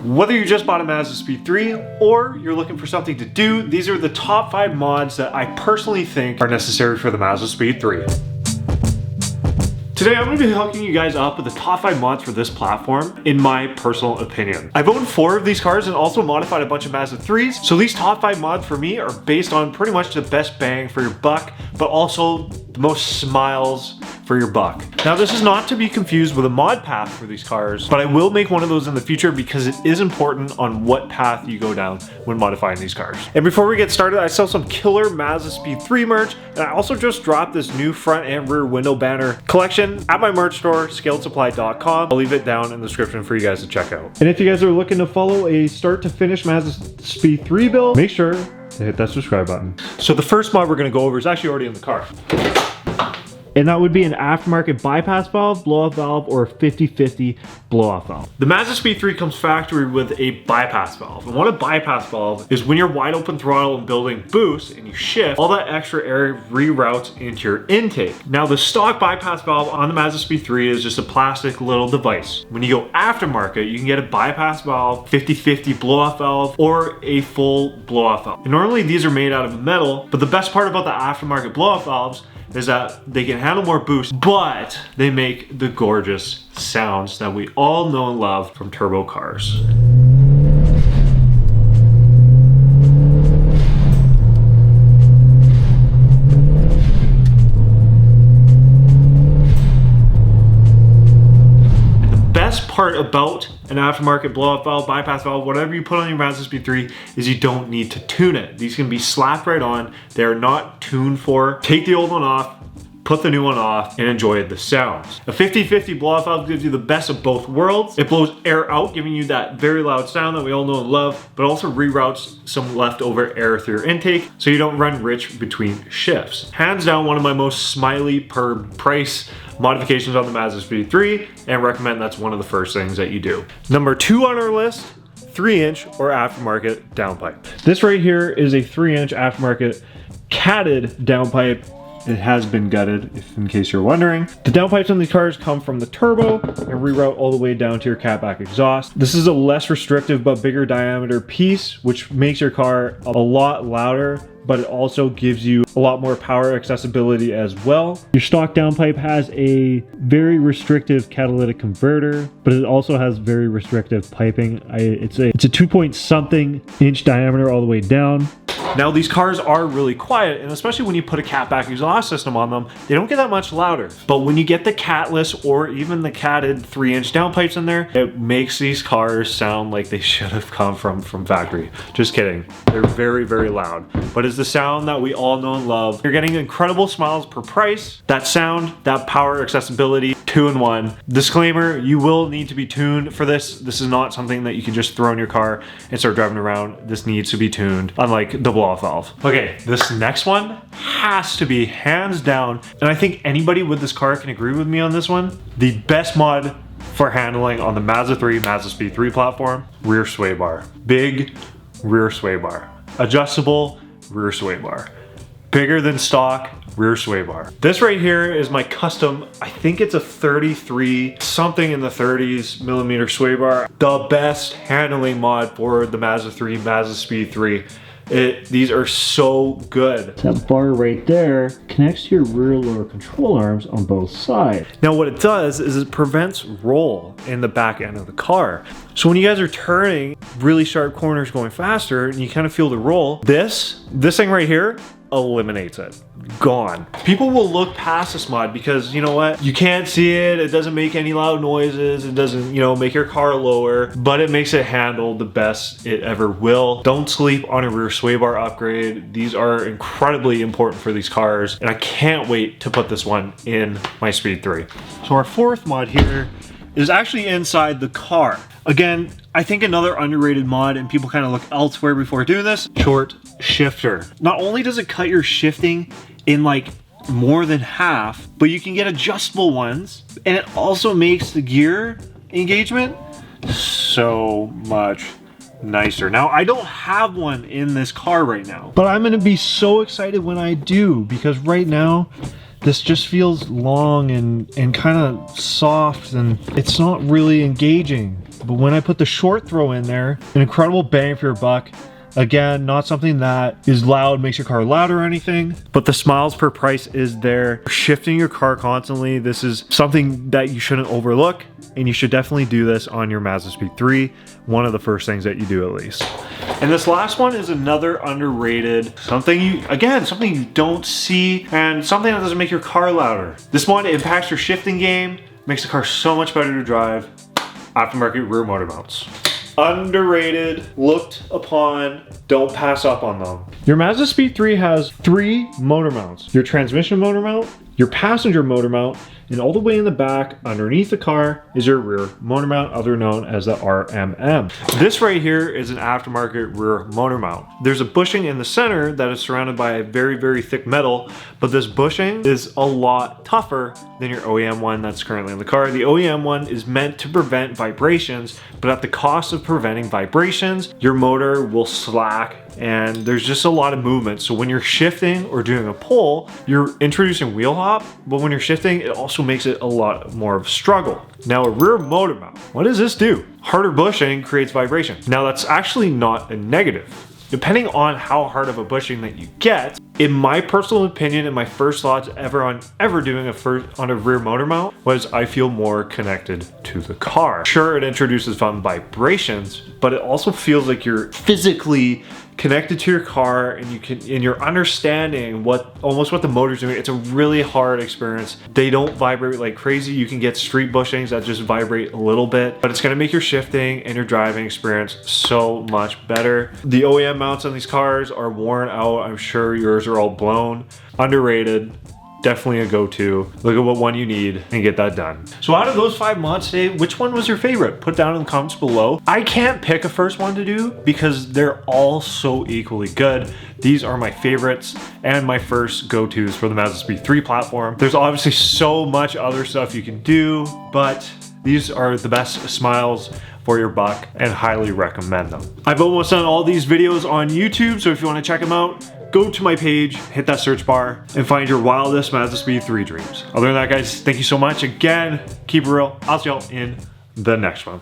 Whether you just bought a MazdaSpeed 3 or you're looking for something to do, these are the top 5 mods that I personally think are necessary for the MazdaSpeed 3. Today I'm going to be hooking you guys up with the top 5 mods for this platform, in my personal opinion. I've owned 4 of these cars and also modified a bunch of Mazda 3s, so these top 5 mods for me are based on pretty much the best bang for your buck, but also the most smiles for your buck. Now this is not to be confused with a mod path for these cars, but I will make one of those in the future because it is important on what path you go down when modifying these cars. And before we get started, I sell some killer MazdaSpeed 3 merch, and I also just dropped this new front and rear window banner collection at my merch store, scaledsupply.com. I'll leave it down in the description for you guys to check out. And if you guys are looking to follow a start to finish MazdaSpeed 3 build, make sure to hit that subscribe button. So the first mod we're going to go over is actually already in the car. And that would be an aftermarket bypass valve, blow-off valve, or a 50-50 blow-off valve. The MazdaSpeed 3 comes factory with a bypass valve. And what a bypass valve is when you're wide open throttle and building boost and you shift, all that extra air reroutes into your intake. Now the stock bypass valve on the MazdaSpeed 3 is just a plastic little device. When you go aftermarket, you can get a bypass valve, 50-50 blow-off valve, or a full blow-off valve. And normally these are made out of metal, but the best part about the aftermarket blow-off valves is that they can handle more boost, but they make the gorgeous sounds that we all know and love from turbo cars. Part about an aftermarket blow-off valve, bypass valve, whatever you put on your MazdaSpeed 3 is you don't need to tune it. These can be slapped right on. They're not tuned for. Take the old one off, put the new one off, and enjoy the sounds. A 50-50 blow-off valve gives you the best of both worlds. It blows air out, giving you that very loud sound that we all know and love, but also reroutes some leftover air through your intake so you don't run rich between shifts. Hands down, one of my most smiley per price modifications on the MazdaSpeed 3, and recommend that's one of the first things that you do. Number 2 on our list, 3-inch or aftermarket downpipe. This right here is a 3-inch aftermarket catted downpipe. It has been gutted, if in case you're wondering. The downpipes on these cars come from the turbo and reroute all the way down to your catback exhaust. This is a less restrictive but bigger diameter piece, which makes your car a lot louder, but it also gives you a lot more power accessibility as well. Your stock downpipe has a very restrictive catalytic converter, but it also has very restrictive piping. It's a 2-point-something inch diameter all the way down. Now these cars are really quiet, and especially when you put a catback exhaust system on them, they don't get that much louder. But when you get the catless or even the catted 3-inch downpipes in there, it makes these cars sound like they should have come from factory. Just kidding. They're very, very loud. But it's the sound that we all know and love. You're getting incredible smiles per price. That sound, that power, accessibility, 2-in-1. Disclaimer, you will need to be tuned for this. This is not something that you can just throw in your car and start driving around. This needs to be tuned, unlike the blow-off valve. Okay, this next one has to be hands down, and I think anybody with this car can agree with me on this one, the best mod for handling on the Mazda 3, MazdaSpeed 3 platform, rear sway bar. Big rear sway bar. Adjustable rear sway bar. Bigger than stock rear sway bar. This right here is my custom, I think it's a 33 something in the 30s millimeter sway bar. The best handling mod for the Mazda 3, MazdaSpeed 3. These are so good. That bar right there connects to your rear lower control arms on both sides. Now what it does is it prevents roll in the back end of the car. So when you guys are turning really sharp corners going faster and you kind of feel the roll, this thing right here eliminates it. Gone. People will look past this mod because, you know what, you can't see it, it doesn't make any loud noises, it doesn't, you know, make your car lower, but it makes it handle the best it ever will. Don't sleep on a rear sway bar upgrade. These are incredibly important for these cars, and I can't wait to put this one in my Speed 3. So our 4th mod here is actually inside the car. Again, I think another underrated mod, and people kind of look elsewhere before doing this, short shifter. Not only does it cut your shifting in like more than half, but you can get adjustable ones, and it also makes the gear engagement so much nicer. Now, I don't have one in this car right now, but I'm gonna be so excited when I do, because right now This just feels long and kind of soft, and it's not really engaging. But when I put the short throw in there, an incredible bang for your buck. Again, not something that is loud, makes your car louder or anything, but the smiles per price is there. Shifting your car constantly, this is something that you shouldn't overlook, and you should definitely do this on your MazdaSpeed 3, one of the first things that you do at least. And this last one is another underrated, something you don't see, and something that doesn't make your car louder. This one impacts your shifting game, makes the car so much better to drive. Aftermarket rear motor mounts. Underrated, looked upon, don't pass up on them. Your MazdaSpeed 3 has 3 motor mounts. Your transmission motor mount, your passenger motor mount, and all the way in the back underneath the car is your rear motor mount, otherwise known as the RMM. This right here is an aftermarket rear motor mount. There's a bushing in the center that is surrounded by a very, very thick metal, but this bushing is a lot tougher than your OEM one that's currently in the car. The OEM one is meant to prevent vibrations, but at the cost of preventing vibrations, your motor will slack and there's just a lot of movement. So when you're shifting or doing a pull, you're introducing wheel hop, but when you're shifting, it also makes it a lot more of a struggle. Now a rear motor mount, what does this do? Harder bushing creates vibration. Now that's actually not a negative. Depending on how hard of a bushing that you get, in my personal opinion and my first thoughts ever doing on a rear motor mount was I feel more connected to the car. Sure, it introduces fun vibrations, but it also feels like you're physically connected to your car and you're understanding almost what the motor's doing. It's a really hard experience. They don't vibrate like crazy. You can get street bushings that just vibrate a little bit, but it's gonna make your shifting and your driving experience so much better. The OEM mounts on these cars are worn out. I'm sure yours are all blown. Underrated. Definitely a go-to. Look at what one you need and get that done. So out of those 5 mods today, which one was your favorite? Put down in the comments below. I can't pick a first one to do because they're all so equally good. These are my favorites and my first go-tos for the MazdaSpeed 3 platform. There's obviously so much other stuff you can do, but these are the best smiles for your buck and highly recommend them. I've almost done all these videos on YouTube, so if you want to check them out, go to my page, hit that search bar, and find your wildest MazdaSpeed 3 dreams. Other than that, guys, thank you so much. Again, keep it real. I'll see y'all in the next one.